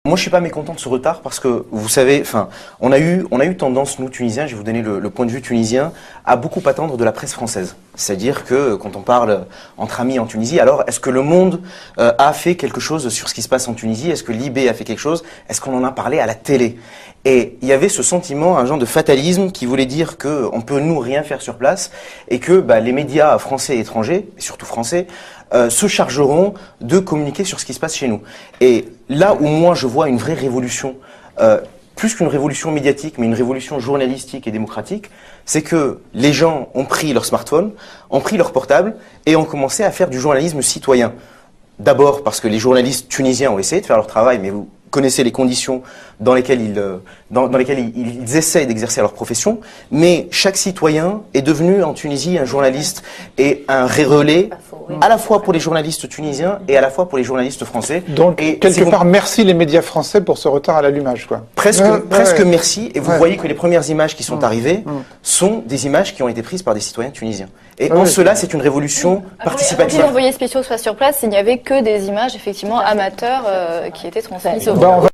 Moi, je suis pas mécontent de ce retard parce que, vous savez, enfin, on a eu tendance, nous, Tunisiens, je vais vous donner le point de vue tunisien, à beaucoup attendre de la presse française. C'est-à-dire que, quand on parle entre amis en Tunisie, alors, est-ce que Le Monde a fait quelque chose sur ce qui se passe en Tunisie? Est-ce que Libé a fait quelque chose? Est-ce qu'on en a parlé à la télé? Et il y avait ce sentiment, un genre de fatalisme qui voulait dire que on peut nous rien faire sur place et que les médias français et étrangers, et surtout français, se chargeront de communiquer sur ce qui se passe chez nous. Et là où moi je vois une vraie révolution, plus qu'une révolution médiatique, mais une révolution journalistique et démocratique, c'est que les gens ont pris leur smartphone, ont pris leur portable et ont commencé à faire du journalisme citoyen. D'abord parce que les journalistes tunisiens ont essayé de faire leur travail, mais vous connaissez les conditions dans lesquelles ils essayent d'exercer leur profession, mais chaque citoyen est devenu en Tunisie un journaliste et un relais à la fois pour les journalistes tunisiens et à la fois pour les journalistes français. Donc, et quelque part, merci les médias français pour ce retard à l'allumage, quoi. Presque merci, et vous voyez que les premières images qui sont arrivées sont des images qui ont été prises par des citoyens tunisiens. Et en cela, c'est une révolution participative. Avant que les envoyés spéciaux soient sur place, il n'y avait que des images, effectivement, amateurs qui étaient transmises au